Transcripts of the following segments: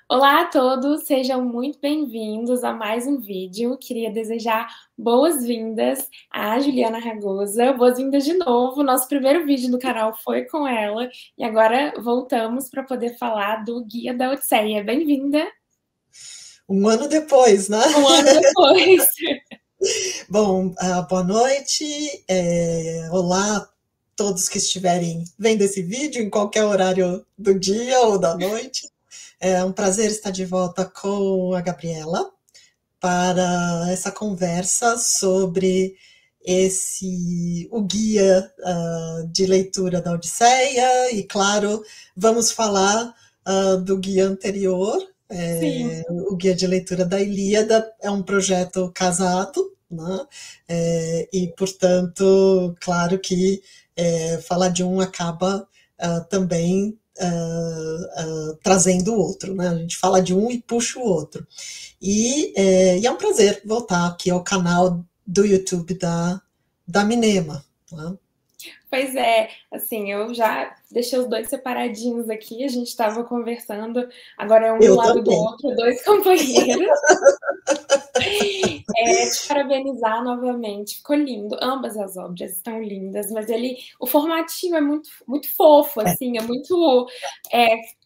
Olá a todos, sejam muito bem-vindos a mais um vídeo. Queria desejar boas-vindas à Juliana Ragosa. Boas-vindas de novo. Nosso primeiro vídeo do canal foi com ela e agora voltamos para poder falar do Guia da Odisseia. Bem-vinda! Um ano depois, né? Um ano depois. Bom, boa noite. Olá a todos que estiverem vendo esse vídeo em qualquer horário do dia ou da noite. É um prazer estar de volta com a Gabriela para essa conversa sobre o guia de leitura da Odisseia e, claro, vamos falar do guia anterior. Sim. O guia de leitura da Ilíada é um projeto casado, né? E, portanto, claro que falar de um acaba também trazendo o outro, né? A gente fala de um e puxa o outro. E é um prazer voltar aqui ao canal do YouTube da Minema, né? Pois é, assim, eu já deixei os dois separadinhos aqui, a gente estava conversando, agora é um do Eu lado do também. outro, dois companheiros. Te parabenizar novamente, ficou lindo. Ambas as obras estão lindas, mas o formatinho é muito, muito fofo, assim, é muito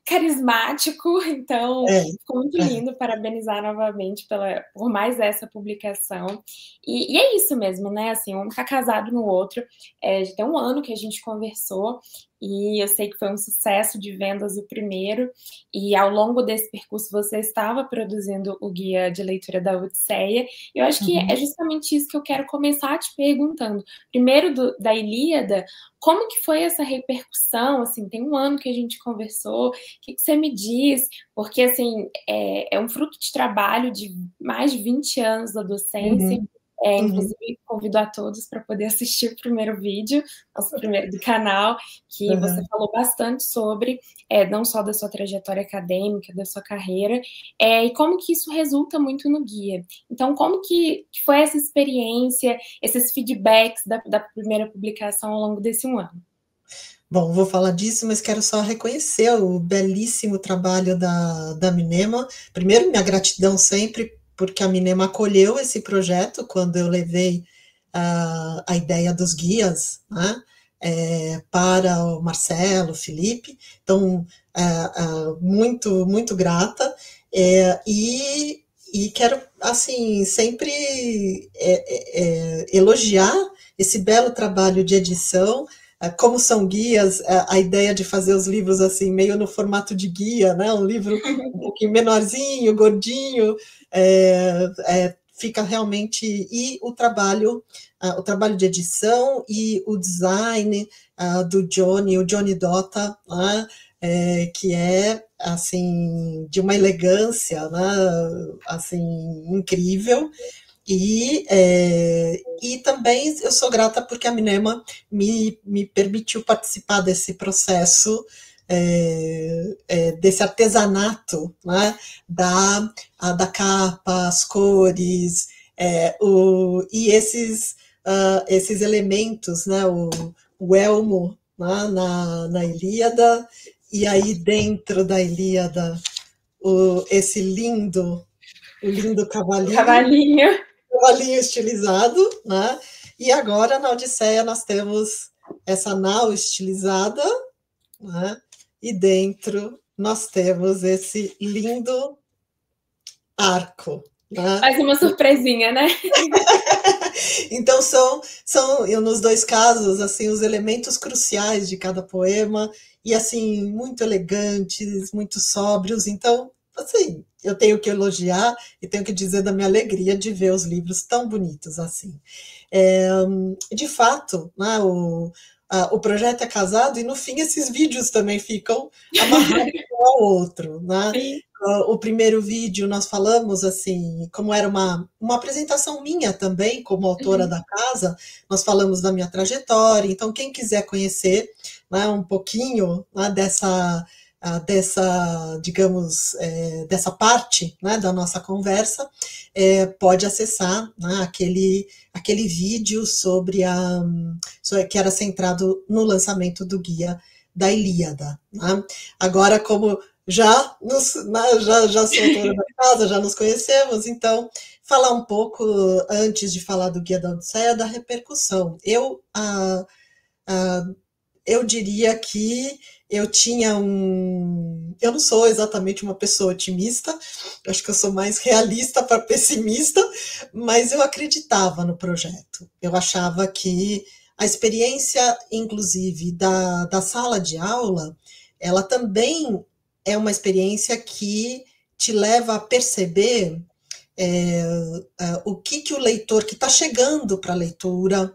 carismático, então É, ficou muito é. lindo. Parabenizar novamente por mais essa publicação. E é isso mesmo, né? Assim, um tá casado no outro. Já tem um ano que a gente conversou. E eu sei que foi um sucesso de vendas o primeiro, e ao longo desse percurso você estava produzindo o guia de leitura da Odisseia. Eu acho que é justamente isso que eu quero começar te perguntando. Primeiro, da Ilíada, como que foi essa repercussão? Assim, tem um ano que a gente conversou, o que você me diz? Porque, assim, é um fruto de trabalho de mais de 20 anos da docência. Uhum, uhum, Inclusive, convido a todos para poder assistir o primeiro vídeo, nosso primeiro do canal, que você uhum. falou bastante sobre, não só da sua trajetória acadêmica, da sua carreira, e como que isso resulta muito no guia. Então, como que foi essa experiência, esses feedbacks da primeira publicação ao longo desse um ano? Bom, vou falar disso, mas quero só reconhecer o belíssimo trabalho da Minema. Primeiro, minha gratidão sempre, porque a Minema acolheu esse projeto quando eu levei a ideia dos guias, né, para o Marcelo, o Felipe. Então, muito, muito grata. E quero, assim, sempre elogiar esse belo trabalho de edição. Como são guias, a ideia de fazer os livros assim, meio no formato de guia, né? Um livro um pouquinho menorzinho, gordinho, fica realmente. E o trabalho de edição e o design do Johnny, o Johnny Dota, né? Que é assim de uma elegância, né? Assim incrível. E também eu sou grata porque a Minema me permitiu participar desse processo, desse artesanato, né, da capa, as cores, e esses elementos, né, o elmo, né, na Ilíada, e aí dentro da Ilíada o lindo O cavalinho, cavalinho. cavalinho estilizado, né? E agora na Odisseia nós temos essa nau estilizada, né? E dentro nós temos esse lindo arco, né? Faz uma surpresinha, né? Então são eu, nos dois casos assim os elementos cruciais de cada poema e assim muito elegantes, muito sóbrios. Então assim eu tenho que elogiar e tenho que dizer da minha alegria de ver os livros tão bonitos assim. De fato, né, o projeto é casado e no fim esses vídeos também ficam amarrados um ao outro, né? Sim. O primeiro vídeo nós falamos assim, como era uma apresentação minha também, como autora Uhum. da casa, nós falamos da minha trajetória, então quem quiser conhecer, né, um pouquinho, né, digamos, dessa parte, né, da nossa conversa, pode acessar, né, aquele vídeo sobre que era centrado no lançamento do guia da Ilíada. Né? Agora, como já sou autora da casa, já nos conhecemos, então falar um pouco, antes de falar do Guia da Odisseia, da repercussão. Ah, eu diria que eu tinha um. Eu não sou exatamente uma pessoa otimista, acho que eu sou mais realista para pessimista, mas eu acreditava no projeto. Eu achava que a experiência, inclusive, da sala de aula, ela também é uma experiência que te leva a perceber o que o leitor que está chegando para a leitura,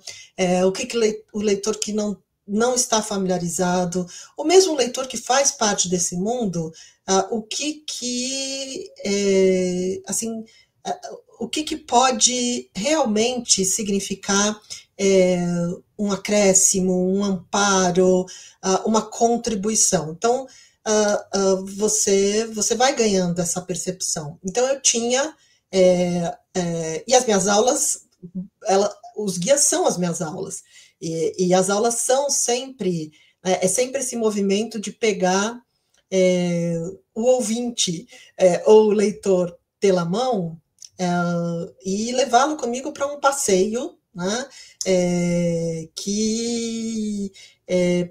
o que o leitor que não está familiarizado, ou mesmo o leitor que faz parte desse mundo, assim, o que pode realmente significar um acréscimo, um amparo, uma contribuição. Então, você vai ganhando essa percepção. Então, eu tinha. E as minhas aulas, os guias são as minhas aulas. E as aulas são sempre. É sempre esse movimento de pegar o ouvinte ou o leitor pela mão e levá-lo comigo para um passeio, né,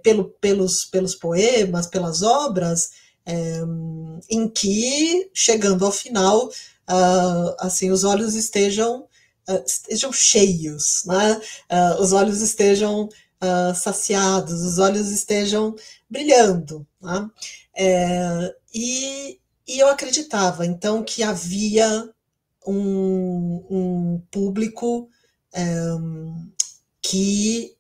pelos poemas, pelas obras, em que, chegando ao final, assim, os olhos estejam cheios, né? Os olhos estejam saciados, os olhos estejam brilhando. Né? E eu acreditava, então, que havia um público que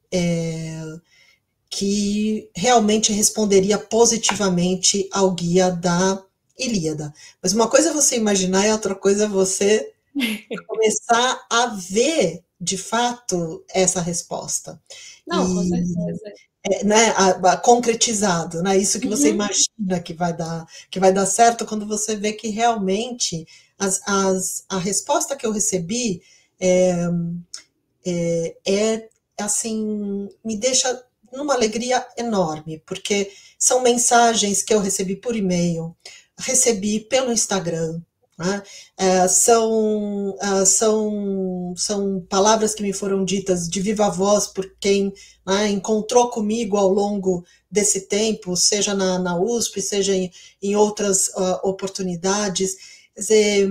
realmente responderia positivamente ao guia da Ilíada. Mas uma coisa é você imaginar e outra coisa é você começar a ver, de fato, essa resposta. Não, com certeza. Né, concretizado, né? Isso que você imagina que vai dar certo quando você vê que realmente a resposta que eu recebi assim, me deixa numa alegria enorme, porque são mensagens que eu recebi por e-mail, recebi pelo Instagram, né? São palavras que me foram ditas de viva voz por quem, né, encontrou comigo ao longo desse tempo, seja na USP, seja em outras oportunidades. Quer dizer,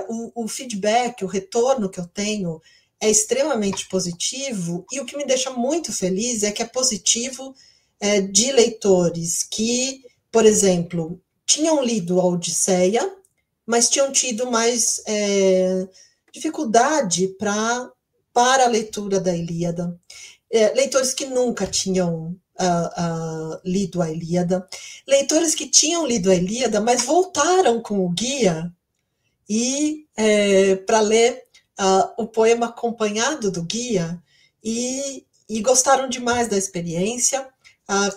o feedback, o retorno que eu tenho é extremamente positivo, e o que me deixa muito feliz é que é positivo de leitores que, por exemplo, tinham lido a Odisseia, mas tinham tido mais dificuldade para a leitura da Ilíada. Leitores que nunca tinham lido a Ilíada, leitores que tinham lido a Ilíada, mas voltaram com o guia e para ler o poema acompanhado do guia e gostaram demais da experiência.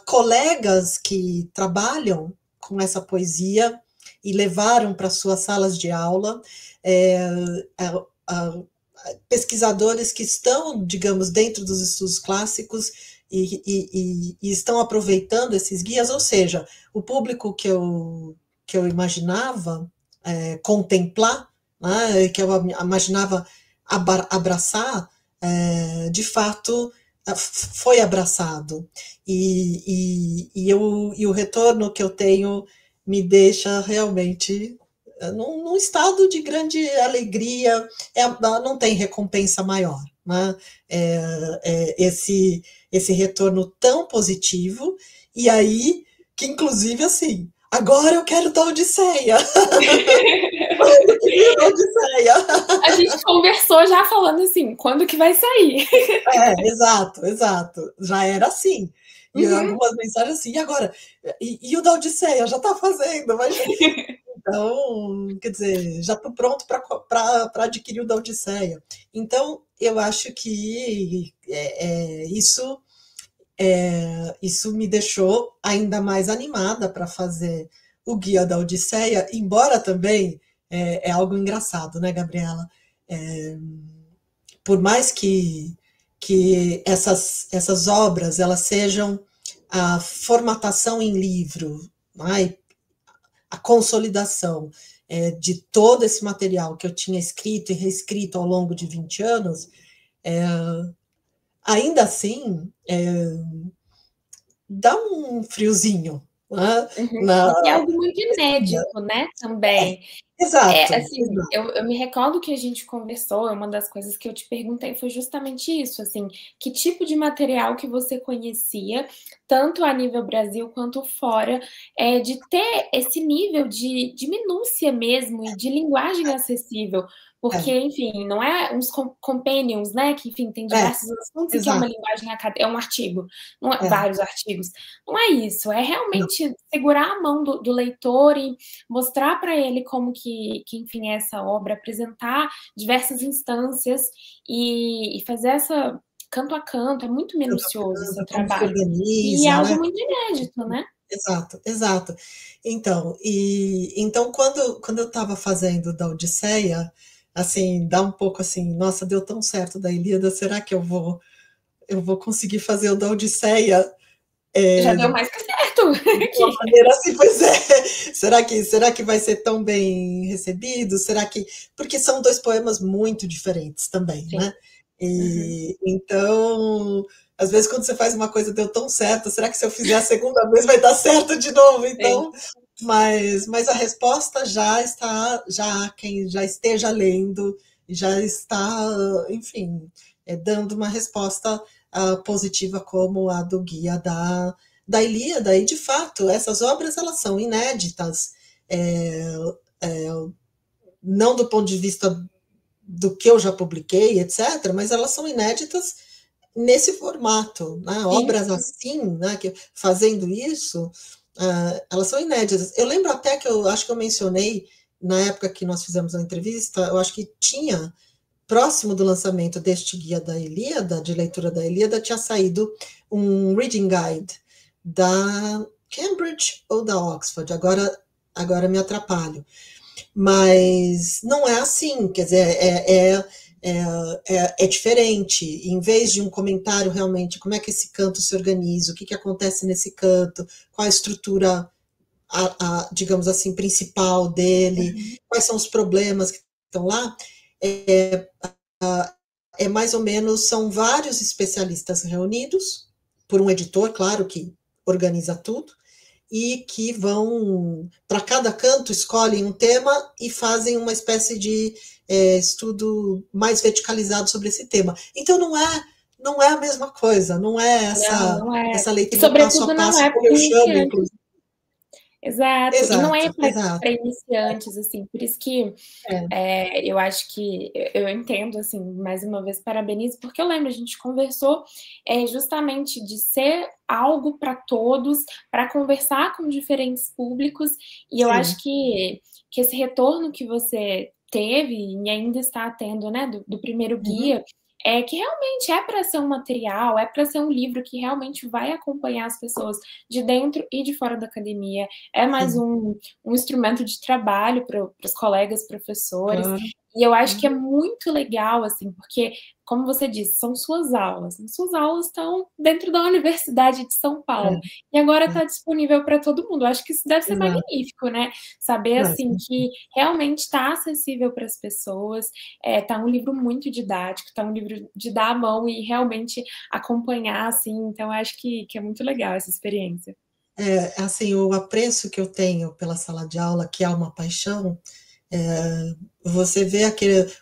Colegas que trabalham com essa poesia e levaram para suas salas de aula, pesquisadores que estão, digamos, dentro dos estudos clássicos e estão aproveitando esses guias, ou seja, o público que eu imaginava contemplar, né, que eu imaginava abraçar, de fato foi abraçado. E o retorno que eu tenho me deixa realmente num estado de grande alegria, não tem recompensa maior. Né? Esse retorno tão positivo, e aí, que inclusive assim, agora eu quero da Odisseia. Odisseia. A gente conversou já falando assim, quando que vai sair? Exato. Já era assim. E algumas mensagens assim, e agora? E o da Odisseia? Já está fazendo, mas... Então, quer dizer, já estou pronto para adquirir o da Odisseia. Então, eu acho que isso me deixou ainda mais animada para fazer o Guia da Odisseia, embora também é algo engraçado, né, Gabriela? Por mais que essas obras elas sejam a formatação em livro, né, a consolidação de todo esse material que eu tinha escrito e reescrito ao longo de 20 anos, ainda assim, dá um friozinho, né? E é algo muito inédito, né, também. Exato, Assim, exato. eu me recordo que a gente conversou, uma das coisas que eu te perguntei foi justamente isso, assim, que tipo de material que você conhecia, tanto a nível Brasil quanto fora, de ter esse nível de minúcia mesmo e de linguagem acessível, porque, É, enfim, não é uns companions, né, que, enfim, tem é, diversos assuntos e que é uma exato. linguagem acadêmica, é um artigo, não é É, vários artigos. Não é isso, é não, realmente segurar a mão do leitor e mostrar para ele como que, enfim, é essa obra, apresentar diversas instâncias e fazer essa canto a canto, é muito tanto a minucioso o seu planta, como se trabalho. E é organiza, algo né? muito inédito, né? Exato, exato. Então quando eu estava fazendo da Odisseia, assim, dá um pouco assim, nossa, deu tão certo da Ilíada, será que eu vou conseguir fazer o da Odisseia Já deu mais que certo de uma aqui. maneira assim, pois é. Será que vai ser tão bem recebido? Será que. Porque são dois poemas muito diferentes também, Sim. né? Uhum. E então, às vezes, quando você faz uma coisa deu tão certo, será que se eu fizer a segunda vez vai dar certo de novo? Sim. Então, mas a resposta já está, já há quem já esteja lendo, já está, enfim, dando uma resposta positiva como a do guia da Ilíada, e de fato, essas obras elas são inéditas, é, é, não do ponto de vista do que eu já publiquei, etc., mas elas são inéditas nesse formato, né? Sim, Obras assim, né, que, fazendo isso, elas são inéditas. Eu lembro até que eu acho que eu mencionei, na época que nós fizemos a entrevista, eu acho que tinha, próximo do lançamento deste guia da Ilíada, de leitura da Ilíada, tinha saído um reading guide da Cambridge ou da Oxford, agora me atrapalho. Mas não é assim, quer dizer, é diferente. Em vez de um comentário realmente, como é que esse canto se organiza, o que acontece nesse canto, qual a estrutura, digamos assim, principal dele, quais são os problemas que estão lá, mais ou menos, são vários especialistas reunidos, por um editor, claro, que organiza tudo, e que vão, para cada canto, escolhem um tema e fazem uma espécie de estudo mais verticalizado sobre esse tema. Então, não é a mesma coisa, não é não, não é. essa E leitura passo a sobretudo não passo, é como para eu chamo, iniciantes. inclusive. Exato. E não é Exato, exato. para iniciantes, assim, por isso que É. eu acho que eu entendo, assim, mais uma vez, parabenizo, porque eu lembro, a gente conversou justamente de ser algo para todos, para conversar com diferentes públicos, e eu acho Sim. que esse retorno que você teve e ainda está tendo, né, do primeiro Uhum. guia, é que realmente é para ser um material, é para ser um livro que realmente vai acompanhar as pessoas de dentro e de fora da academia, é mais Sim, um instrumento de trabalho para os colegas professores. claro. E eu acho que é muito legal, assim, porque, como você disse, são suas aulas. E suas aulas estão dentro da Universidade de São É, Paulo. E agora é, está disponível para todo mundo. Eu acho que isso deve ser exato. magnífico, né? Saber, Não, assim, que realmente está acessível para as pessoas. Tá um livro muito didático, tá um livro de dar a mão e realmente acompanhar, assim. Então, eu acho que é muito legal essa experiência. assim, o apreço que eu tenho pela sala de aula, que é uma paixão, você vê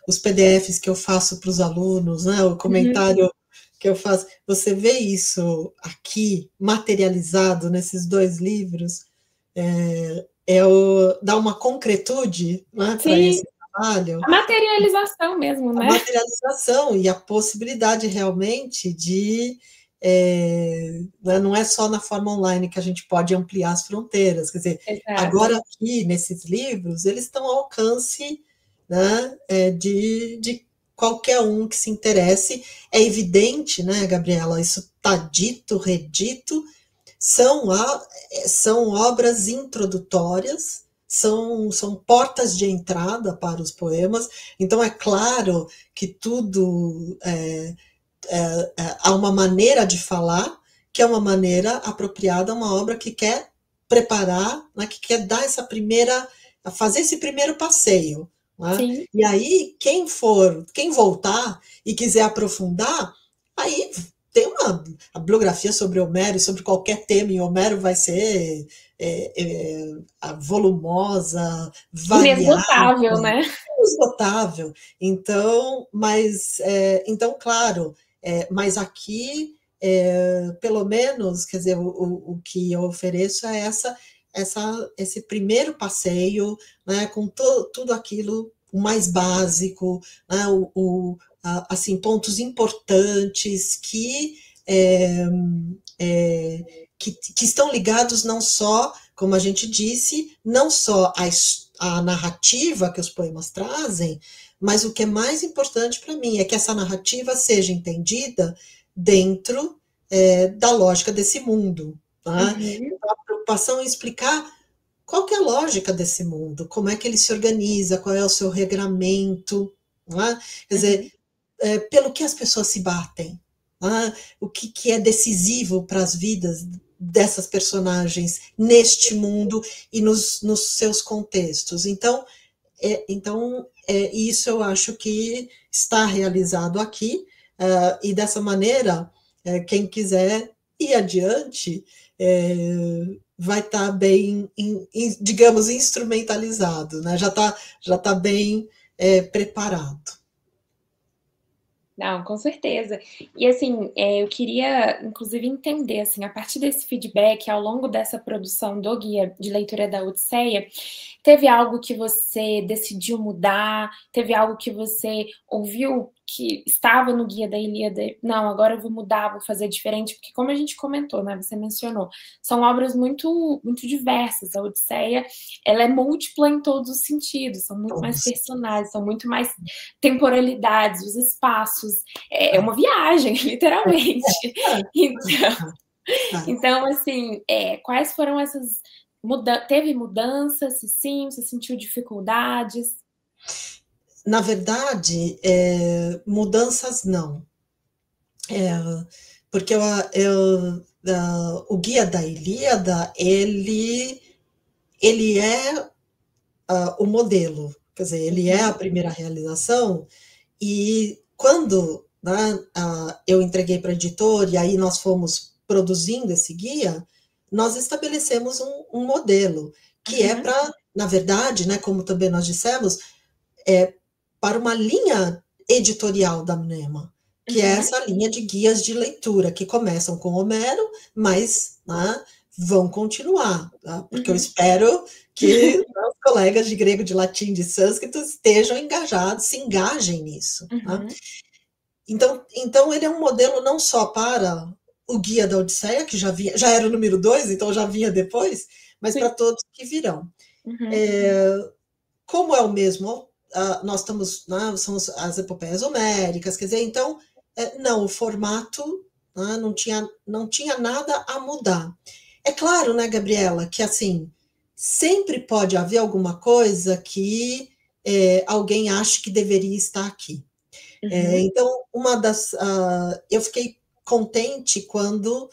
os PDFs que eu faço para os alunos, né, o Uhum. comentário que eu faço, você vê isso aqui materializado nesses dois livros, dá uma concretude, né, para Sim, esse trabalho, a materialização mesmo, a né? materialização e a possibilidade realmente de. Né, não é só na forma online que a gente pode ampliar as fronteiras, quer dizer, Exato. agora aqui nesses livros, eles estão ao alcance, né, de qualquer um que se interesse. É evidente, né, Gabriela, isso está dito, redito, são, são obras introdutórias, são portas de entrada para os poemas, então é claro que tudo há uma maneira de falar que é uma maneira apropriada a uma obra que quer preparar, né, que quer dar fazer esse primeiro passeio. Né? Sim. E aí, quem voltar e quiser aprofundar, aí tem a bibliografia sobre Homero, sobre qualquer tema em Homero vai ser volumosa, variada, Inesgotável, né? esgotável. Então, então claro, mas aqui, pelo menos, quer dizer, o que eu ofereço é esse primeiro passeio, né, com tudo aquilo o mais básico, né, assim, pontos importantes que estão ligados não só, como a gente disse, não só à narrativa que os poemas trazem, mas o que é mais importante para mim é que essa narrativa seja entendida dentro da lógica desse mundo. Tá? Uhum. A preocupação em explicar qual que é a lógica desse mundo, como é que ele se organiza, qual é o seu regramento, né? Quer dizer, pelo que as pessoas se batem, né? O que é decisivo para as vidas dessas personagens neste mundo e nos seus contextos. Então, isso eu acho que está realizado aqui, e dessa maneira, quem quiser ir adiante, vai estar bem, digamos, instrumentalizado, né? Já tá bem preparado. Não, com certeza. E assim, eu queria, inclusive, entender, assim, a partir desse feedback, ao longo dessa produção do Guia de Leitura da Odisseia, teve algo que você decidiu mudar? Teve algo que você ouviu que estava no Guia da Ilíada? Não, agora eu vou mudar, vou fazer diferente, porque como a gente comentou, né, você mencionou, são obras muito, muito diversas. A Odisseia, ela é múltipla em todos os sentidos, são muito mais personagens, são muito mais temporalidades, os espaços, é uma viagem, literalmente. Então assim, quais foram essas teve mudanças? Se sim, você sentiu dificuldades? Na verdade, mudanças não. Porque o Guia da Ilíada, ele é o modelo, quer dizer, ele é a primeira realização, e quando, né, eu entreguei para a editora, e aí nós fomos produzindo esse guia, nós estabelecemos um modelo, que é para, na verdade, né, como também nós dissemos, para uma linha editorial da Mnema, que é essa linha de guias de leitura, que começam com Homero, mas, né, vão continuar, tá? Porque eu espero que os colegas de grego, de latim, de sânscrito estejam engajados, se engajem nisso. Tá? Então, ele é um modelo não só para o Guia da Odisseia, que já era o número 2, então já vinha depois, mas para todos que virão. Como é o mesmo, nós estamos, né, são as epopeias homéricas, quer dizer, então, não, o formato, né, não tinha nada a mudar. É claro, né, Gabriela, que assim, sempre pode haver alguma coisa que alguém ache que deveria estar aqui. Então, eu fiquei contente quando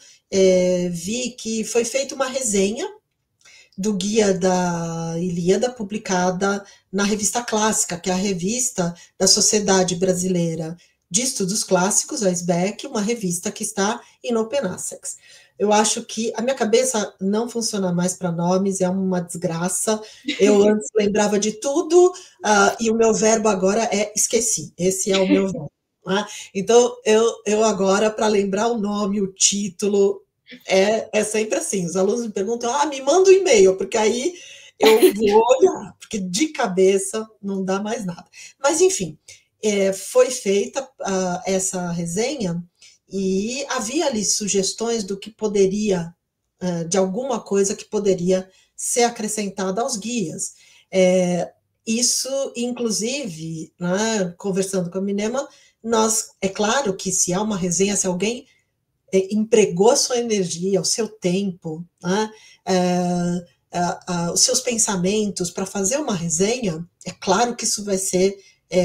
vi que foi feita uma resenha do Guia da Ilíada, publicada na Revista Clássica, que é a revista da Sociedade Brasileira de Estudos Clássicos, a SBEC, uma revista que está em Open Access. Eu acho que a minha cabeça não funciona mais para nomes, é uma desgraça. Eu antes lembrava de tudo, e o meu verbo agora é esqueci. Esse é o meu verbo. Né? Então, eu agora, para lembrar o nome, o título, é sempre assim. Os alunos me perguntam, me manda um e-mail, porque aí eu vou olhar, porque de cabeça não dá mais nada. Mas, enfim, foi feita essa resenha, e havia ali sugestões do que poderia, de alguma coisa que poderia ser acrescentada aos guias. Isso, inclusive, né, conversando com a Mnema, é claro que se há uma resenha, se alguém empregou a sua energia, o seu tempo, né, os seus pensamentos para fazer uma resenha, é claro que isso vai ser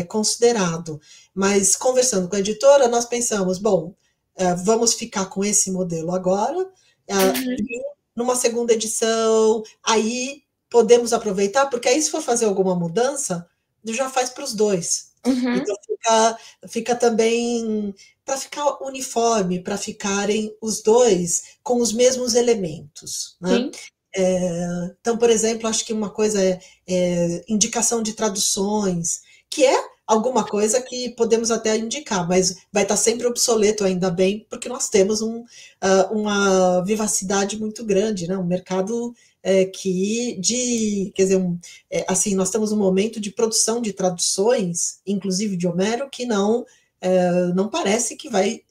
considerado. Mas, conversando com a editora, nós pensamos, bom, vamos ficar com esse modelo agora, e numa segunda edição, aí podemos aproveitar, porque aí se for fazer alguma mudança, já faz para os dois. Uhum. Então fica também para ficar uniforme, para ficarem os dois com os mesmos elementos, né? Sim. Então, por exemplo, acho que uma coisa é indicação de traduções, que é alguma coisa que podemos até indicar, mas vai estar sempre obsoleto, ainda bem, porque nós temos uma vivacidade muito grande, né? Um mercado quer dizer, assim, nós temos um momento de produção de traduções, inclusive de Homero, que não parece que vai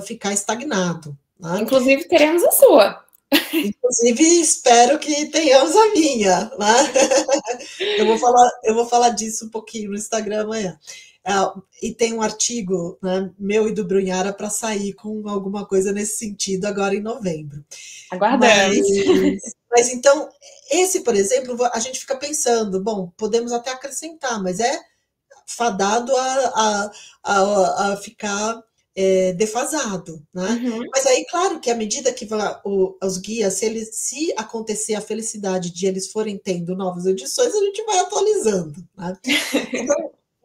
ficar estagnado, né? Inclusive, teremos a sua. Inclusive, espero que tenhamos a minha, né? Eu vou falar disso um pouquinho no Instagram amanhã. E tem um artigo, né, meu e do Brunhara para sair com alguma coisa nesse sentido agora em novembro. Aguardamos. Mas então, esse, por exemplo, a gente fica pensando, bom, podemos até acrescentar, mas é fadado a ficar defasado, né? Uhum. Mas aí, claro que à medida que os guias, se acontecer a felicidade de eles forem tendo novas edições, a gente vai atualizando, né?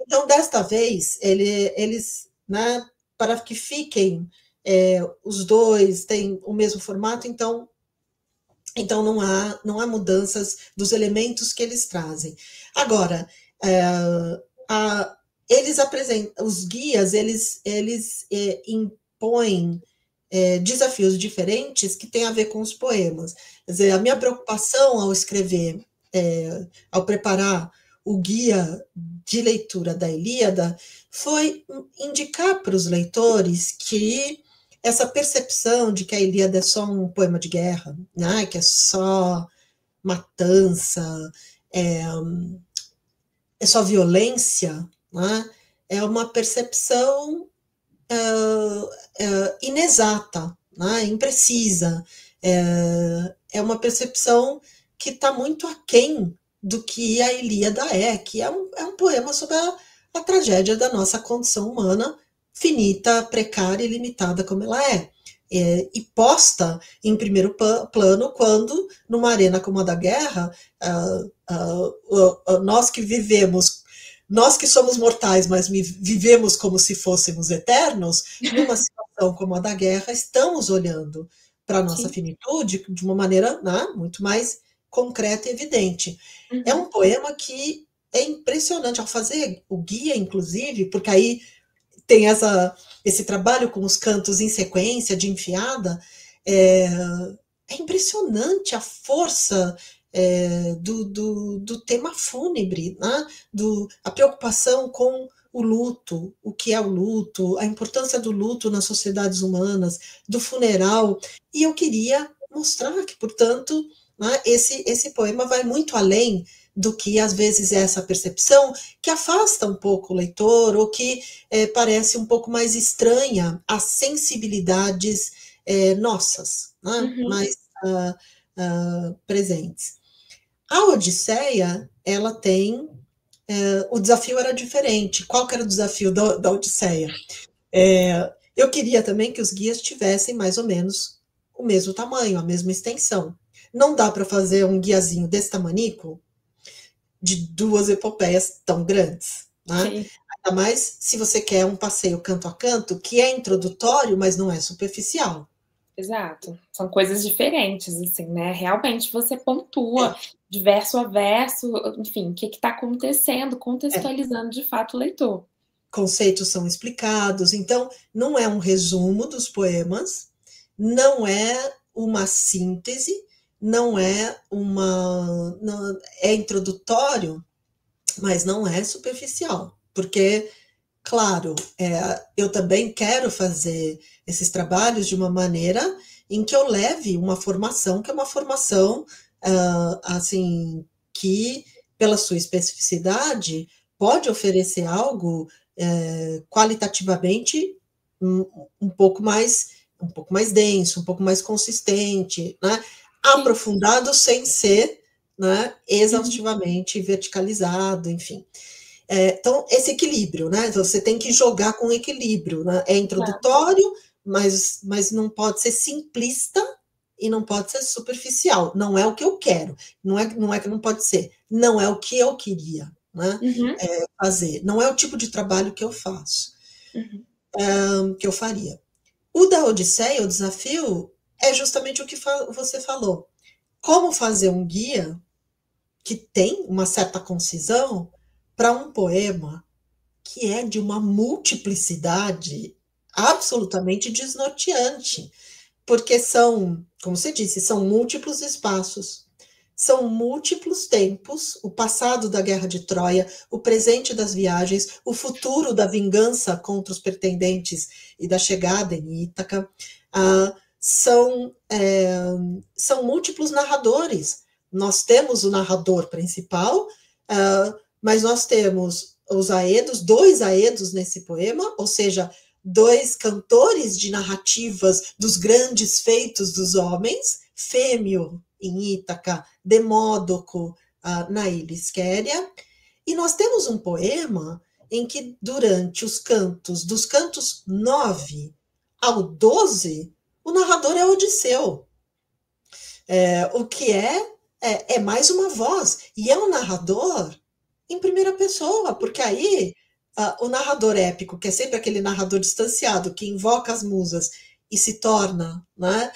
Então desta vez, eles, né, para que fiquem os dois, têm o mesmo formato, então não há mudanças dos elementos que eles trazem. Agora, eles apresentam, os guias, eles impõem desafios diferentes que têm a ver com os poemas. Quer dizer, a minha preocupação ao escrever, ao preparar o guia de leitura da Ilíada, foi indicar para os leitores que essa percepção de que a Ilíada é só um poema de guerra, né, que é só matança, é só violência, né, é uma percepção inexata, né, imprecisa, é uma percepção que está muito aquém do que a Ilíada que é um poema sobre a tragédia da nossa condição humana, finita, precária e limitada como ela é. E posta em primeiro plano quando, numa arena como a da guerra, nós que vivemos, nós que somos mortais, mas vivemos como se fôssemos eternos, numa situação como a da guerra, estamos olhando para a nossa finitude de uma maneira, né, muito mais concreta e evidente. Uhum. É um poema que é impressionante ao fazer o guia, inclusive, porque aí tem esse trabalho com os cantos em sequência, de enfiada, é impressionante a força do tema fúnebre, né? A preocupação com o luto, o que é o luto, a importância do luto nas sociedades humanas, do funeral. E eu queria mostrar que, portanto, né, esse poema vai muito além do que às vezes é essa percepção que afasta um pouco o leitor ou que parece um pouco mais estranha às sensibilidades nossas, né? Mais presentes. A Odisseia, ela tem o desafio era diferente. Qual que era o desafio da Odisseia? Eu queria também que os guias tivessem mais ou menos o mesmo tamanho, a mesma extensão. Não dá para fazer um guiazinho desse tamanico de duas epopeias tão grandes, né? Ainda mais se você quer um passeio canto a canto, que é introdutório, mas não é superficial. Exato. São coisas diferentes, assim, né? Realmente você pontua de verso a verso, enfim, o que está acontecendo, contextualizando de fato o leitor. Conceitos são explicados, então não é um resumo dos poemas, não é uma síntese, não é é introdutório, mas não é superficial, porque, claro, eu também quero fazer esses trabalhos de uma maneira em que eu leve uma formação que é uma formação assim, que pela sua especificidade pode oferecer algo qualitativamente um pouco mais denso, um pouco mais consistente, né? Aprofundado sem ser, né, exaustivamente verticalizado, enfim. Então, esse equilíbrio, né? Você tem que jogar com equilíbrio, né? É introdutório, mas não pode ser simplista e não pode ser superficial. Não é o que eu quero, não é que não pode ser, não é o que eu queria, né, fazer, não é o tipo de trabalho que eu faço, que eu faria. O da Odisseia, o desafio, é justamente o que você falou. Como fazer um guia que tem uma certa concisão para um poema que é de uma multiplicidade absolutamente desnorteante, porque são, como você disse, são múltiplos espaços, são múltiplos tempos, o passado da guerra de Troia, o presente das viagens, o futuro da vingança contra os pretendentes e da chegada em Ítaca, são múltiplos narradores. Nós temos o narrador principal, mas nós temos os aedos, 2 aedos nesse poema, ou seja, 2 cantores de narrativas dos grandes feitos dos homens, Fêmeo em Ítaca, Demódoco na ilha Esquéria, e nós temos um poema em que durante os cantos, dos cantos 9 ao 12, o narrador é Odisseu, o que é mais uma voz, e é um narrador em primeira pessoa, porque aí o narrador épico, que é sempre aquele narrador distanciado, que invoca as musas e se torna, né,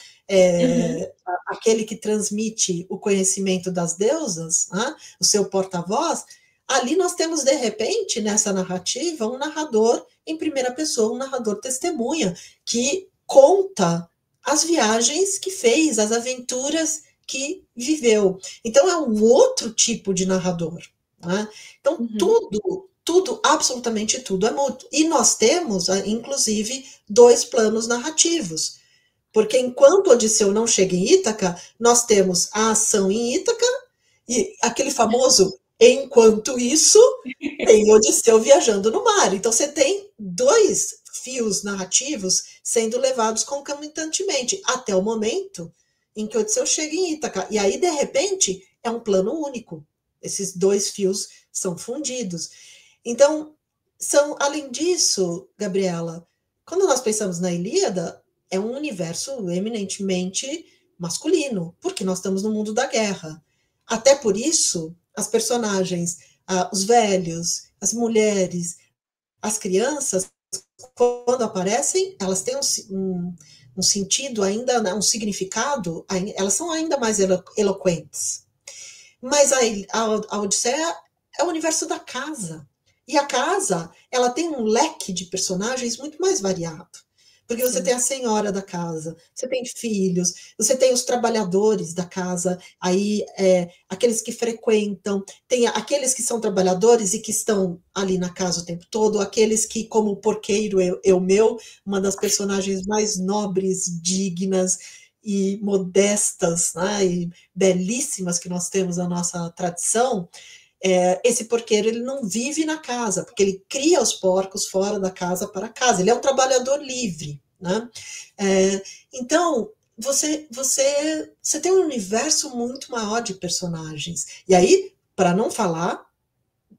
aquele que transmite o conhecimento das deusas, né, o seu porta-voz, ali nós temos, de repente, nessa narrativa, um narrador em primeira pessoa, um narrador testemunha, que conta as viagens que fez, as aventuras que viveu. Então, é um outro tipo de narrador. Né? Então, tudo, absolutamente tudo é mútuo. E nós temos, inclusive, 2 planos narrativos. Porque enquanto Odisseu não chega em Ítaca, nós temos a ação em Ítaca e aquele famoso enquanto isso, tem Odisseu viajando no mar. Então, você tem 2 fios narrativos sendo levados concomitantemente, até o momento em que Odisseu chega em Ítaca. E aí, de repente, é um plano único. Esses 2 fios são fundidos. Então, além disso, Gabriela, quando nós pensamos na Ilíada, é um universo eminentemente masculino, porque nós estamos no mundo da guerra. Até por isso, as personagens, os velhos, as mulheres, as crianças, quando aparecem, elas têm um sentido ainda, um significado, elas são ainda mais eloquentes. Mas a Odisseia é o universo da casa. E a casa, ela tem um leque de personagens muito mais variado. Porque você tem a senhora da casa, você tem filhos, você tem os trabalhadores da casa, aí aqueles que frequentam, tem aqueles que são trabalhadores e que estão ali na casa o tempo todo, aqueles que, como o porqueiro Eumeu, uma das personagens mais nobres, dignas e modestas, né, e belíssimas que nós temos na nossa tradição, esse porqueiro ele não vive na casa, porque ele cria os porcos fora da casa para casa, ele é um trabalhador livre. Né? Então, você tem um universo muito maior de personagens. E aí, para não falar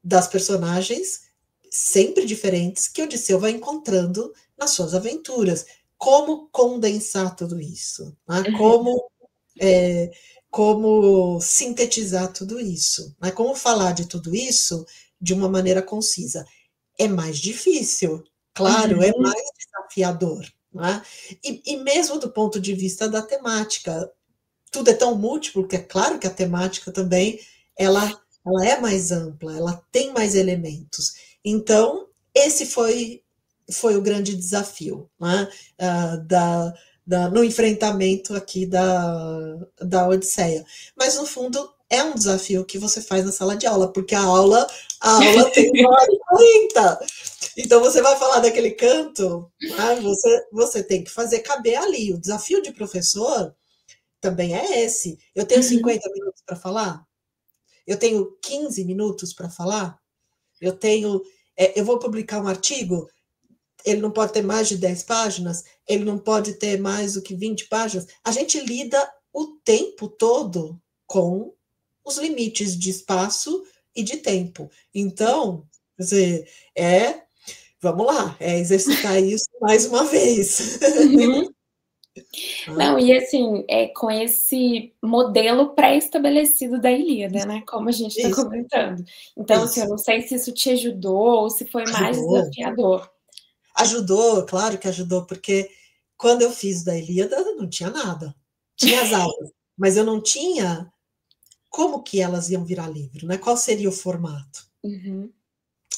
das personagens sempre diferentes que Odisseu vai encontrando nas suas aventuras. Como condensar tudo isso? Né? Como sintetizar tudo isso, né? Como falar de tudo isso de uma maneira concisa. É mais difícil, claro, é mais desafiador. Né? E mesmo do ponto de vista da temática, tudo é tão múltiplo que é claro que a temática também ela é mais ampla, ela tem mais elementos. Então, esse foi o grande desafio, né? No enfrentamento aqui da Odisseia. Mas, no fundo, é um desafio que você faz na sala de aula, porque a aula tem 1h40. Então, você vai falar daquele canto, né? Você tem que fazer caber ali. O desafio de professor também é esse. Eu tenho 50 minutos para falar? Eu tenho 15 minutos para falar? Eu vou publicar um artigo? Ele não pode ter mais de 10 páginas, ele não pode ter mais do que 20 páginas. A gente lida o tempo todo com os limites de espaço e de tempo. Então, quer dizer, vamos lá, exercitar isso mais uma vez. Né? Não, e assim, com esse modelo pré-estabelecido da Ilíada, né? Como a gente está Isso, comentando. Então, assim, eu isso. não sei se isso te ajudou ou se foi mais Ajudou. desafiador. Ajudou, claro que ajudou, porque quando eu fiz da Ilíada, não tinha nada. Tinha as aulas, mas eu não tinha como que elas iam virar livro, né? Qual seria o formato? Uhum,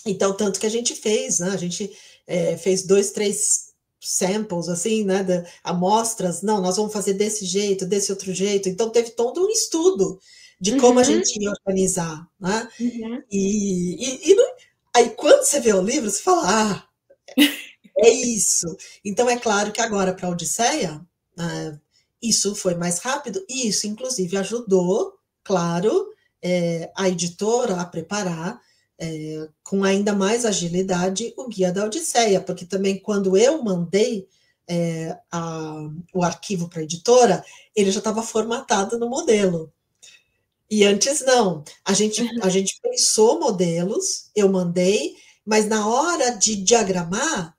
Então, tanto que a gente fez, né? A gente fez 2, 3 samples, assim, né? Amostras, não, nós vamos fazer desse jeito, desse outro jeito. Então, teve todo um estudo de como a uhum, gente ia organizar, né? uhum, Aí, quando você vê o livro, você fala, ah, é isso. Então, é claro que agora, para a Odisseia, isso foi mais rápido, e isso, inclusive, ajudou, claro, a editora a preparar com ainda mais agilidade o Guia da Odisseia, porque também quando eu mandei o arquivo para a editora, ele já estava formatado no modelo. E antes não. A gente pensou modelos, eu mandei, mas na hora de diagramar,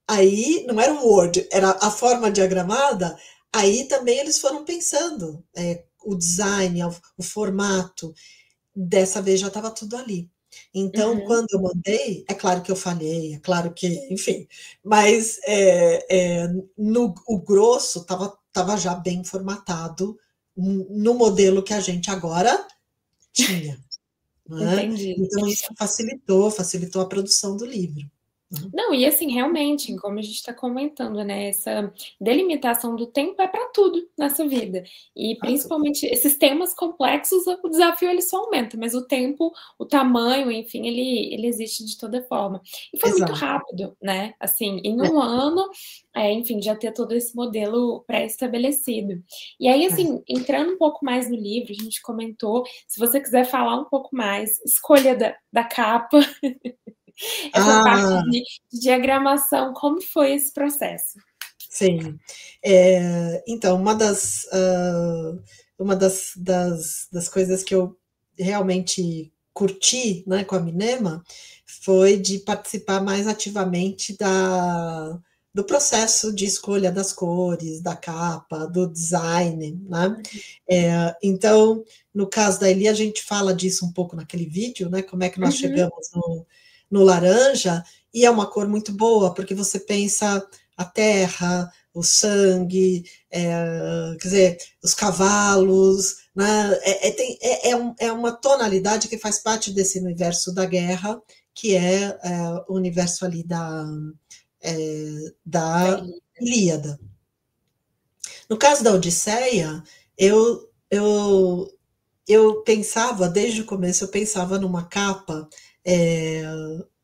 aí não era o Word, era a forma diagramada, aí também eles foram pensando o design, o formato. Dessa vez já estava tudo ali. Então, uhum. quando eu mandei, é claro que eu falhei, é claro que, enfim, mas o grosso estava já bem formatado no modelo que a gente agora tinha. Né? Entendi. Então, isso facilitou a produção do livro. Né? Não, e assim, realmente, como a gente está comentando, né? Essa delimitação do tempo é para tudo nessa vida. E principalmente esses temas complexos, o desafio ele só aumenta, mas o tempo, o tamanho, enfim, ele existe de toda forma. E foi muito Exato. rápido, né? Assim, em É, um ano, enfim, já ter todo esse modelo pré-estabelecido. E aí, é. assim, entrando um pouco mais no livro, a gente comentou, se você quiser falar um pouco mais, escolha da capa, essa parte Ah, de diagramação, como foi esse processo? sim. Então, uma das coisas que eu realmente curti, né, com a Minema foi de participar mais ativamente do processo de escolha das cores, da capa, do design, né? Então, no caso da Eli, a gente fala disso um pouco naquele vídeo, né? Como é que nós Uhum, chegamos no laranja, e é uma cor muito boa, porque você pensa a terra, o sangue, quer dizer, os cavalos, né? É uma tonalidade que faz parte desse universo da guerra, que o universo ali da daí. Ilíada. No caso da Odisseia, eu, eu, eu pensava, desde o começo, eu pensava numa capa. é,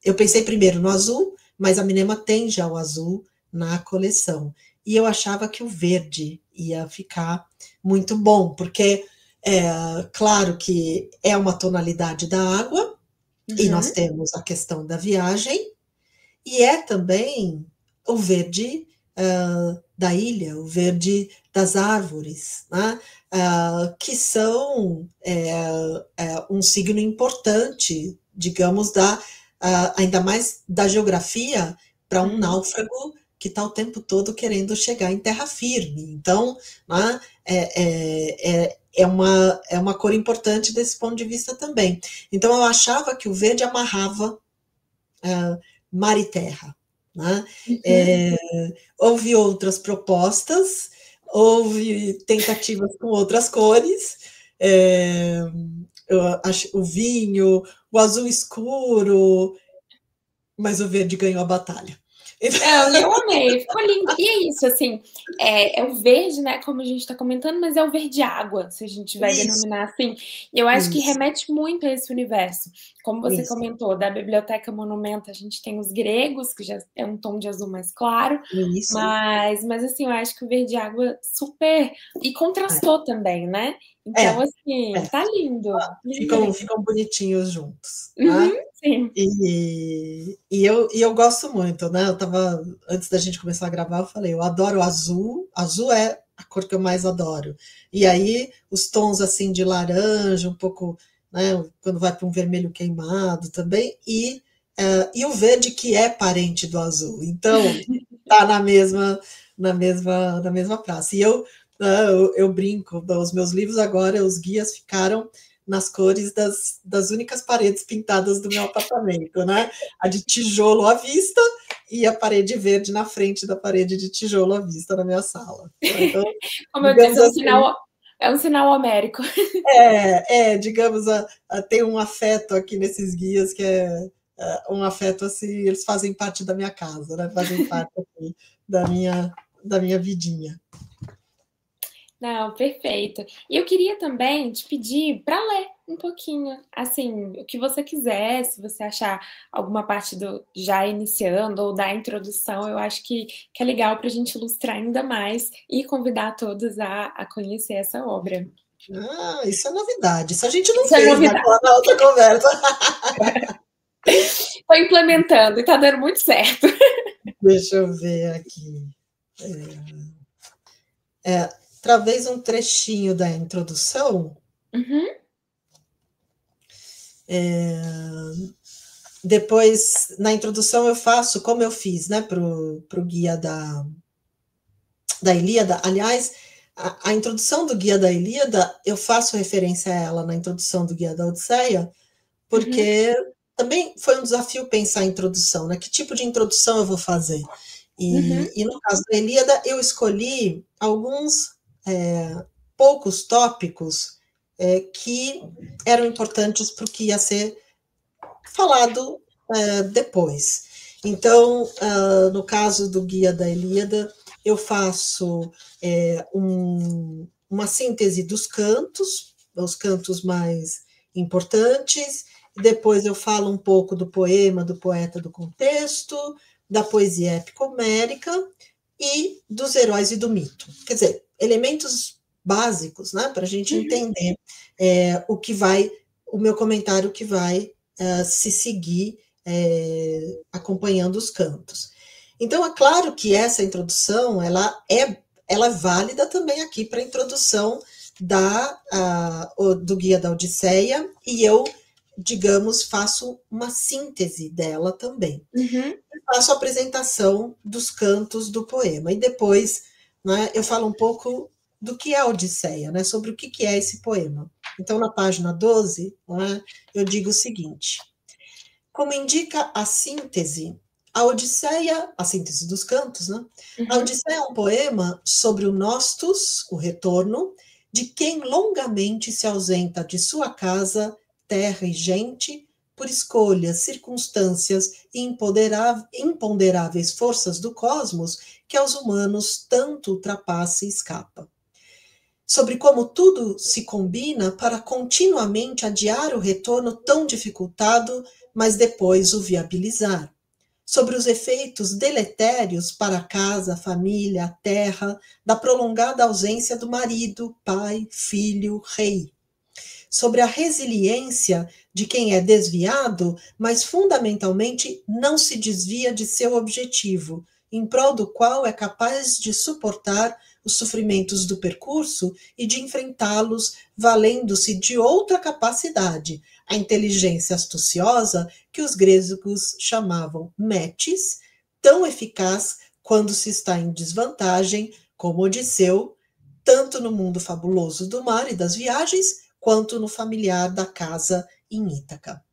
eu pensei primeiro no azul, mas a Minema tem já o azul na coleção. E eu achava que o verde ia ficar muito bom, porque claro que é uma tonalidade da água, e nós Uhum, temos a questão da viagem, e é também o verde da ilha, o verde das árvores, né? Que são um signo importante, digamos, ainda mais da geografia para um uhum. náufrago que está o tempo todo querendo chegar em terra firme. Então, né, é uma cor importante desse ponto de vista também. Então, eu achava que o verde amarrava mar e terra. Né? Uhum. É, houve outras propostas, houve tentativas com outras cores, é, o vinho, o azul escuro, mas o verde ganhou a batalha. Não, e eu amei, ficou lindo. E é isso, assim, é o verde, né, como a gente está comentando, mas é o verde água, se a gente vai Isso, denominar assim. E eu acho que isso, remete muito a esse universo. Como você isso, comentou, da Biblioteca Monumento, a gente tem os gregos, que já é um tom de azul mais claro, isso. mas assim, eu acho que o verde água super. E contrastou também, né? É, Então, assim, é. tá lindo, lindo, Ficam, lindo. ficam bonitinhos juntos. Uhum, Né? sim. E eu gosto muito, né? Antes da gente começar a gravar, eu falei, eu adoro azul, azul é a cor que eu mais adoro. E aí, os tons assim de laranja, um pouco, né? Quando vai para um vermelho queimado também, e o verde que é parente do azul. Então, tá na mesma praça. E eu brinco, os meus livros agora, os guias ficaram nas cores das únicas paredes pintadas do meu apartamento, né? A de tijolo à vista e a parede verde na frente da parede de tijolo à vista na minha sala. Então, Como eu disse, digamos assim, é um sinal homérico. digamos, tem um afeto aqui nesses guias que um afeto assim, eles fazem parte da minha casa, né? Fazem parte aqui da minha vidinha. Não, perfeito. E eu queria também te pedir para ler um pouquinho, assim, o que você quiser, se você achar alguma parte do já iniciando ou da introdução, eu acho que é legal para a gente ilustrar ainda mais e convidar todos a conhecer essa obra. Ah, isso é novidade. Isso a gente não Isso é fez novidade. na outra conversa. Estou implementando e está dando muito certo. Deixa eu ver aqui. Talvez um trechinho da introdução. Uhum. Depois, na introdução, eu faço como eu fiz, né, para o guia da Ilíada. Aliás, a introdução do guia da Ilíada, eu faço referência a ela na introdução do guia da Odisseia, porque também foi um desafio pensar a introdução, né? Que tipo de introdução eu vou fazer? E no caso da Ilíada, eu escolhi alguns poucos tópicos que eram importantes para o que ia ser falado depois. Então, no caso do Guia da Ilíada, eu faço uma síntese dos cantos, os cantos mais importantes, depois eu falo um pouco do poema, do poeta, do contexto, da poesia épico-homérica e dos heróis e do mito. Quer dizer, elementos básicos, né, para a gente entender o meu comentário que vai se seguir acompanhando os cantos. Então, é claro que essa introdução ela é válida também aqui para a introdução do Guia da Odisseia, e eu, digamos, faço uma síntese dela também. Faço a apresentação dos cantos do poema, e depois, né, eu falo um pouco do que é a Odisseia, né, sobre o que é esse poema. Então, na página 12, né, eu digo o seguinte: como indica a síntese, a síntese dos cantos, né? A Odisseia é um poema sobre o nostos, o retorno, de quem longamente se ausenta de sua casa, terra e gente, por escolhas, circunstâncias e imponderáveis forças do cosmos que aos humanos tanto ultrapassa e escapa. Sobre como tudo se combina para continuamente adiar o retorno tão dificultado, mas depois o viabilizar. Sobre os efeitos deletérios para a casa, a família, a terra, da prolongada ausência do marido, pai, filho, rei. Sobre a resiliência de quem é desviado, mas fundamentalmente não se desvia de seu objetivo, em prol do qual é capaz de suportar os sofrimentos do percurso e de enfrentá-los valendo-se de outra capacidade, a inteligência astuciosa que os gregos chamavam metis, tão eficaz quando se está em desvantagem, como Odisseu, tanto no mundo fabuloso do mar e das viagens, quanto no familiar da casa em Ítaca.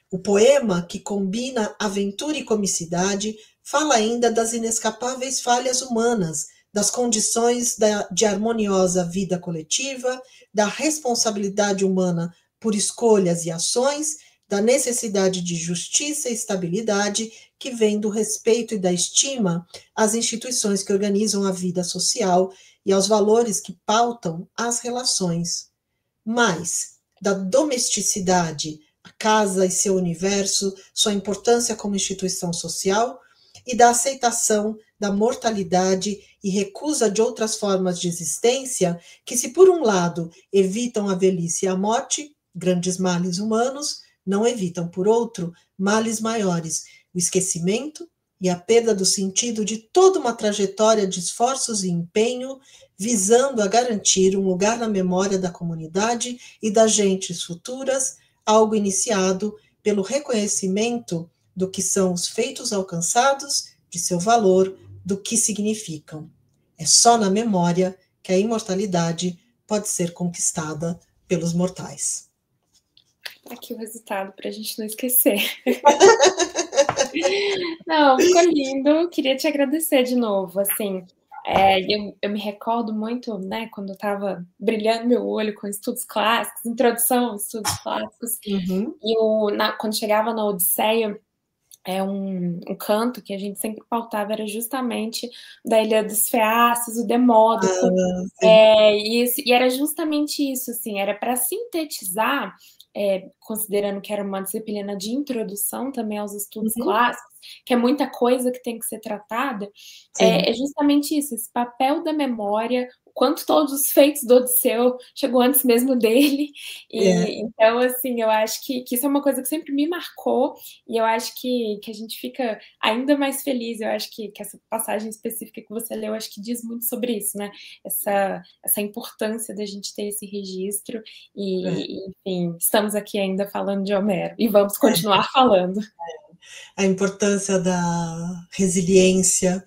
O poema, que combina aventura e comicidade, fala ainda das inescapáveis falhas humanas, das condições de harmoniosa vida coletiva, da responsabilidade humana por escolhas e ações, da necessidade de justiça e estabilidade que vem do respeito e da estima às instituições que organizam a vida social e aos valores que pautam as relações. Mais, da domesticidade, a casa e seu universo, sua importância como instituição social, e da aceitação da mortalidade e recusa de outras formas de existência que, se por um lado evitam a velhice e a morte, grandes males humanos, não evitam, por outro, males maiores, o esquecimento e a perda do sentido de toda uma trajetória de esforços e empenho, visando a garantir um lugar na memória da comunidade e das gentes futuras, algo iniciado pelo reconhecimento do que são os feitos alcançados, de seu valor, do que significam. É só na memória que a imortalidade pode ser conquistada pelos mortais. Aqui o resultado para a gente não esquecer. Não, ficou lindo. Queria te agradecer de novo. Assim, eu me recordo muito, né, quando eu estava brilhando meu olho com estudos clássicos, introdução aos estudos clássicos, Uhum. quando chegava na Odisseia, um canto que a gente sempre pautava era justamente da Ilha dos Feácios, o Demódoco. E era justamente isso, assim, era para sintetizar, considerando que era uma disciplina de introdução também aos estudos Uhum. clássicos, que é muita coisa que tem que ser tratada, Sim. é justamente isso, esse papel da memória, o quanto todos os feitos do Odisseu chegou antes mesmo dele, É. e então, assim, eu acho que isso é uma coisa que sempre me marcou, e eu acho que a gente fica ainda mais feliz, eu acho que essa passagem específica que você leu, acho que diz muito sobre isso, né, essa importância da gente ter esse registro enfim, estamos aqui ainda falando de Homero e vamos continuar falando. A importância da resiliência,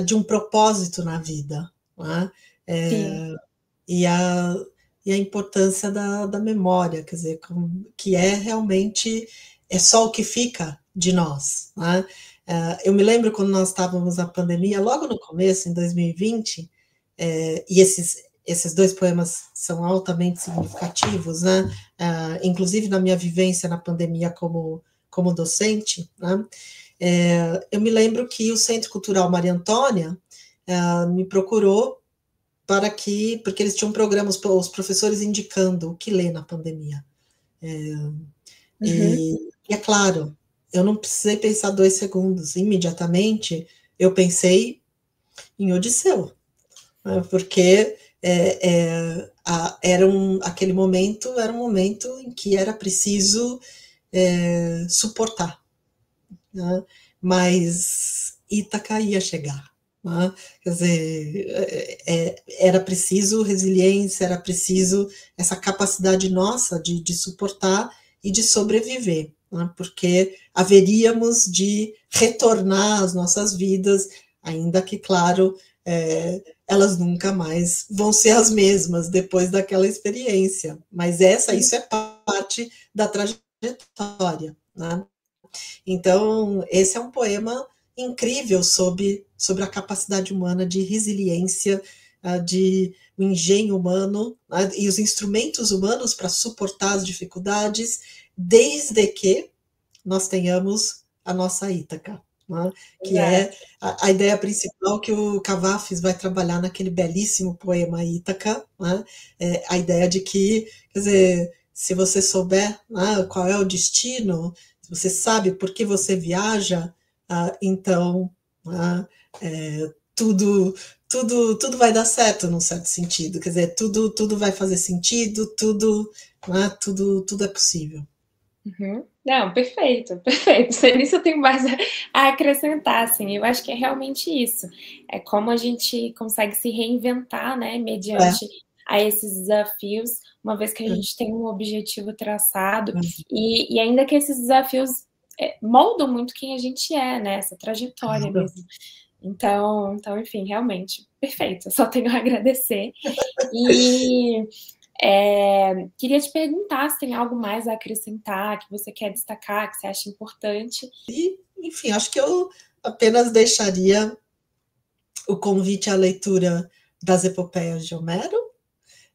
de um propósito na vida, né? Sim. E a importância da memória, quer dizer, que é realmente só o que fica de nós, né? Eu me lembro quando nós estávamos na pandemia, logo no começo, em 2020, e esses dois poemas são altamente significativos, né? Inclusive na minha vivência na pandemia como docente, né? Eu me lembro que o Centro Cultural Maria Antônia me procurou porque eles tinham programas, os professores indicando o que ler na pandemia. E é claro, eu não precisei pensar 2 segundos, imediatamente eu pensei em Odisseu, né, porque aquele momento era um momento em que era preciso suportar, né, mas Ítaca ia chegar. Né? Quer dizer, era preciso resiliência, era preciso essa capacidade nossa de suportar e de sobreviver, né? Porque haveríamos de retornar às nossas vidas, ainda que, claro, elas nunca mais vão ser as mesmas depois daquela experiência, mas isso é parte da trajetória, né? Então, esse é um poema incrível sobre a capacidade humana de resiliência, de o engenho humano, e os instrumentos humanos para suportar as dificuldades, desde que nós tenhamos a nossa Ítaca, né? Que é Exato. a ideia principal que o Cavafis vai trabalhar naquele belíssimo poema Ítaca, né? A ideia de que, quer dizer, se você souber, né, qual é o destino, se você sabe por que você viaja, então, tudo vai dar certo num certo sentido, quer dizer, tudo vai fazer sentido, tudo é possível. Não, perfeito, perfeito. Nisso eu tenho mais a acrescentar, assim. Eu acho que é realmente isso. É como a gente consegue se reinventar, né, É, mediante a esses desafios, uma vez que a gente tem um objetivo traçado, e ainda que esses desafios moldam muito quem a gente é, né, essa trajetória claro. mesmo. Então, enfim, realmente, perfeito. Eu só tenho a agradecer. E queria te perguntar se tem algo mais a acrescentar, que você quer destacar, que você acha importante. E, enfim, acho que eu apenas deixaria o convite à leitura das epopeias de Homero,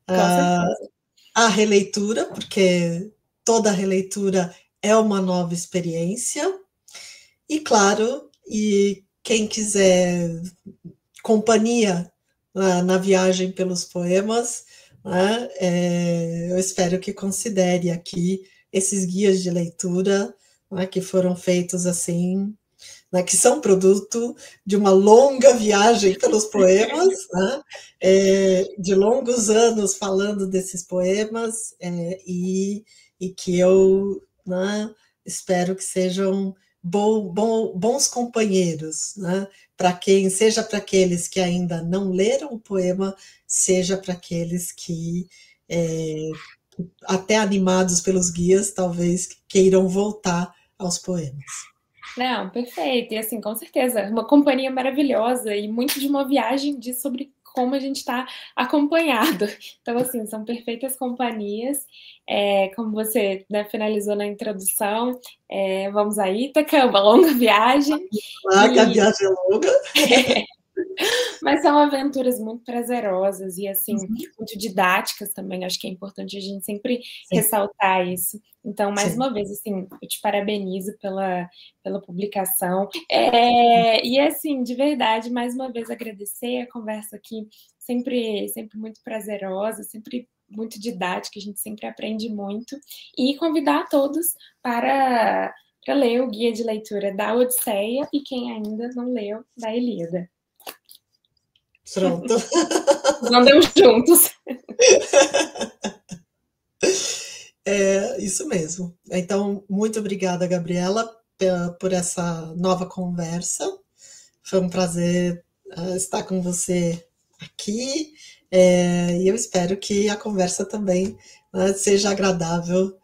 Com a, certeza. a releitura, porque toda releitura é uma nova experiência, e claro, e quem quiser companhia na viagem pelos poemas, né, eu espero que considere aqui esses guias de leitura, né, que foram feitos assim, né, que são produto de uma longa viagem pelos poemas, né, de longos anos falando desses poemas, e que eu, né, espero que sejam bons companheiros, né, para quem, seja para aqueles que ainda não leram o poema, seja para aqueles que, até animados pelos guias, talvez queiram voltar aos poemas. Não, perfeito. E assim, com certeza, uma companhia maravilhosa e muito de uma viagem de sobre como a gente está acompanhado. Então, assim, são perfeitas companhias. Como você, né, finalizou na introdução, vamos a Ítaca, uma longa viagem. Ah, que a E viagem é longa. mas são aventuras muito prazerosas e, assim, Uhum. muito didáticas também. Acho que é importante a gente sempre Sim, ressaltar isso. Então, mais sim. uma vez, assim, eu te parabenizo pela publicação. E, assim, de verdade, mais uma vez agradecer a conversa aqui, sempre muito prazerosa, sempre muito didática, a gente sempre aprende muito. E convidar todos para ler o guia de leitura da Odisseia e quem ainda não leu, da Ilíada. Pronto. Andamos juntos. É isso mesmo. Então, muito obrigada, Gabriela, por essa nova conversa. Foi um prazer estar com você aqui. E eu espero que a conversa também, né, seja agradável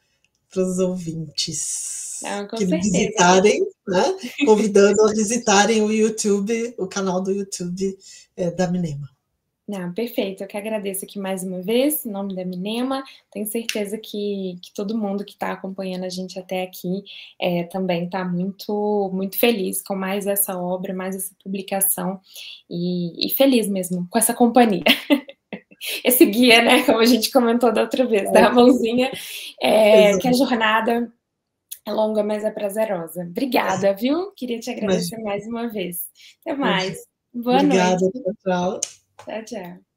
para os ouvintes Não, com que me certeza. visitarem, né? Convidando a visitarem o YouTube, o canal do YouTube da Minema. Não, perfeito. Eu que agradeço aqui mais uma vez, em nome da Minema. Tenho certeza que todo mundo que está acompanhando a gente até aqui também está muito, muito feliz com mais essa obra, mais essa publicação e feliz mesmo com essa companhia. Esse guia, né, como a gente comentou da outra vez, da mãozinha, que a Exato. jornada é longa, mas é prazerosa. Obrigada, viu? Queria te agradecer Imagina, mais uma vez. Até imagina. mais. Boa noite. Obrigada, tchau, tchau. Tchau, tchau.